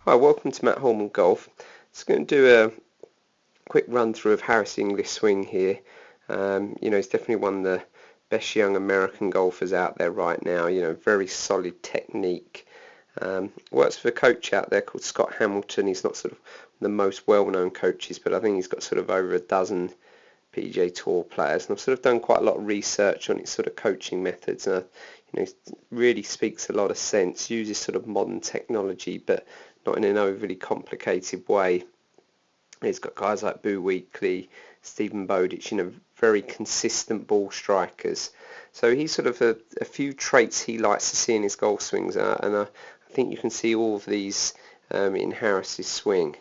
Hi, welcome to Matt Holman Golf. Just going to do a quick run through of Harris English swing here. He's definitely one of the best young American golfers out there right now. Very solid technique. Works for a coach out there called Scott Hamilton. He's not sort of the most well-known coaches, but I think he's got sort of over a dozen P.G.A Tour players, and I've sort of done quite a lot of research on his sort of coaching methods. He really speaks a lot of sense, uses sort of modern technology, but not in an overly complicated way. He's got guys like Boo Weekley, Stephen Bowditch, very consistent ball strikers. So he's sort of a few traits he likes to see in his golf swings, and I think you can see all of these in Harris's swing.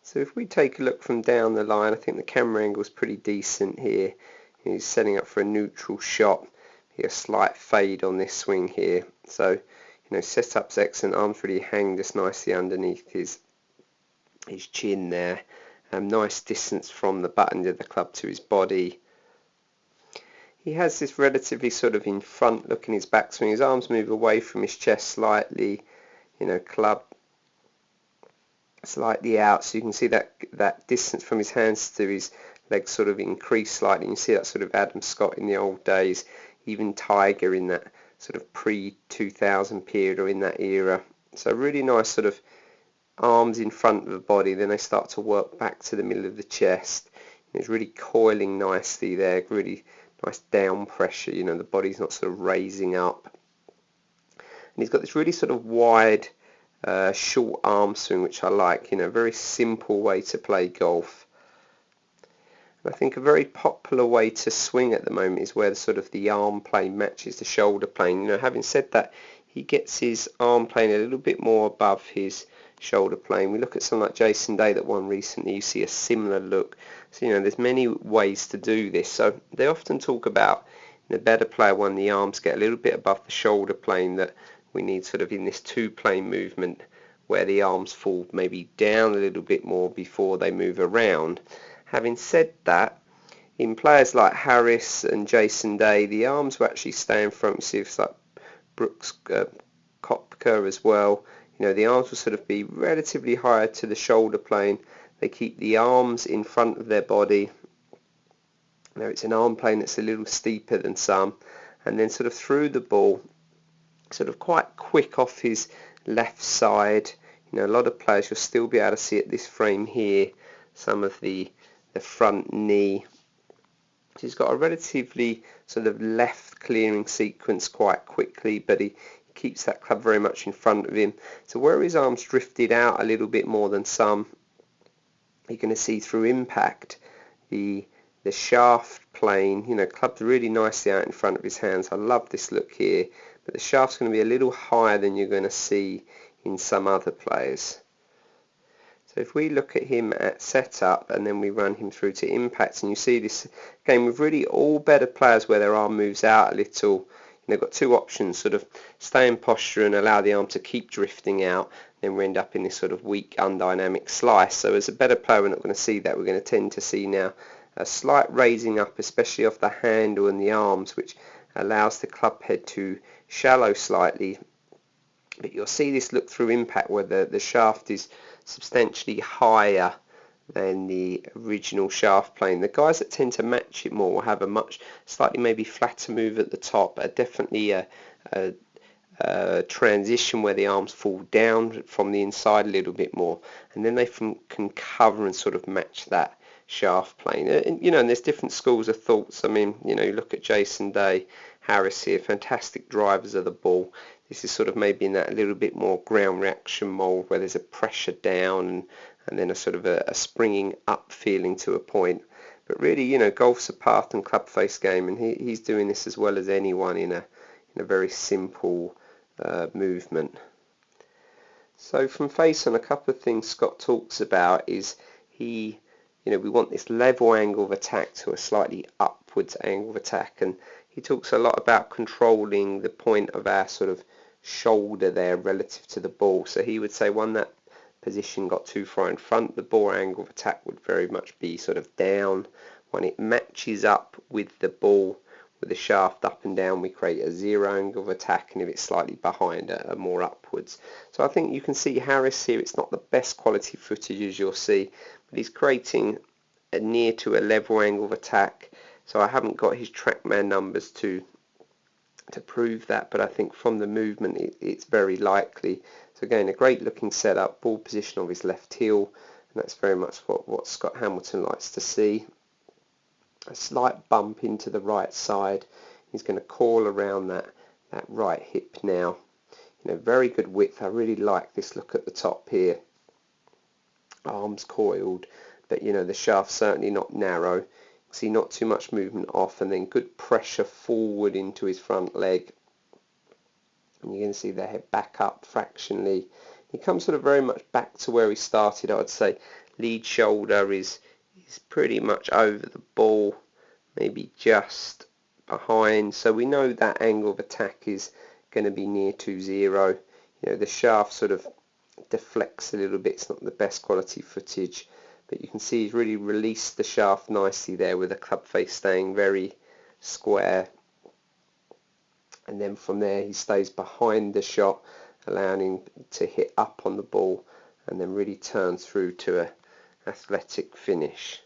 So if we take a look from down the line, I think the camera angle is pretty decent here. He's setting up for a neutral shot. A slight fade on this swing here. So, setup's excellent. Arms really hang just nicely underneath his chin there. Nice distance from the butt end of the club to his body. He has this relatively sort of in front look in his backswing. His arms move away from his chest slightly. Club slightly out, so you can see that distance from his hands to his legs sort of increase slightly. You see that sort of Adam Scott in the old days, even Tiger in that sort of pre-2000 period or in that era. So really nice sort of arms in front of the body, then they start to work back to the middle of the chest. It's really coiling nicely there, really nice down pressure, the body's not sort of raising up. And he's got this really sort of wide short arm swing, which I like, very simple way to play golf. And I think a very popular way to swing at the moment is where the arm plane matches the shoulder plane. Having said that, he gets his arm plane a little bit more above his shoulder plane. We look at someone like Jason Day that won recently, you see a similar look. So there's many ways to do this. So they often talk about the better player when the arms get a little bit above the shoulder plane, that we need sort of in this two-plane movement where the arms fall maybe down a little bit more before they move around. Having said that, in players like Harris and Jason Day, the arms will actually stay in front. See if it's like Brooks Koepka as well. The arms will sort of be relatively higher to the shoulder plane. They keep the arms in front of their body. Now it's an arm plane that's a little steeper than some, and then sort of through the ball, sort of quite quick off his left side. A lot of players, you'll still be able to see at this frame here some of the front knee. So he's got a relatively sort of left clearing sequence quite quickly, but he keeps that club very much in front of him. So where his arms drifted out a little bit more than some, you're going to see through impact the shaft plane, clubbed really nicely out in front of his hands. I love this look here, but the shaft's going to be a little higher than you're going to see in some other players. So if we look at him at setup and then we run him through to impact, and you see this again with really all better players where their arm moves out a little. They've got two options, sort of stay in posture and allow the arm to keep drifting out, then we end up in this sort of weak undynamic slice. So as a better player, we're not going to see that. We're going to tend to see now a slight raising up, especially off the handle and the arms, which allows the club head to shallow slightly. But you'll see this look through impact where the shaft is substantially higher than the original shaft plane. The guys that tend to match it more will have a much slightly maybe flatter move at the top, definitely a transition where the arms fall down from the inside a little bit more, and then they can cover and sort of match that shaft plane. And there's different schools of thoughts. I mean, you look at Jason Day, Harris here, fantastic drivers of the ball. This is sort of maybe in that a little bit more ground reaction mold where there's a pressure down and then a sort of a springing up feeling to a point. But really, golf's a path and club face game, and he's doing this as well as anyone in a very simple movement. So from face on, a couple of things Scott talks about is we want this level angle of attack to a slightly upwards angle of attack, and he talks a lot about controlling the point of our sort of shoulder there relative to the ball. So he would say when that position got too far in front, the ball angle of attack would very much be sort of down. When it matches up with the ball with the shaft up and down we create a 0 angle of attack, and if it's slightly behind, a more upwards. So I think you can see Harris here, it's not the best quality footage as you'll see, but he's creating a near to a level angle of attack. So I haven't got his TrackMan numbers to prove that, but I think from the movement it's very likely. So again, a great looking setup, ball position of his left heel, and that's very much what Scott Hamilton likes to see. A slight bump into the right side. He's going to call around that right hip now. Very good width. I really like this look at the top here. Arms coiled, but the shaft certainly not narrow. See, not too much movement off, and then good pressure forward into his front leg. And you're going to see the head back up fractionally. He comes sort of very much back to where he started. I would say lead shoulder is pretty much over the ball, maybe just behind. So we know that angle of attack is going to be near to 0. The shaft sort of deflects a little bit. It's not the best quality footage, but you can see he's really released the shaft nicely there with the club face staying very square. And then from there he stays behind the shot, allowing him to hit up on the ball and then really turn through to an athletic finish.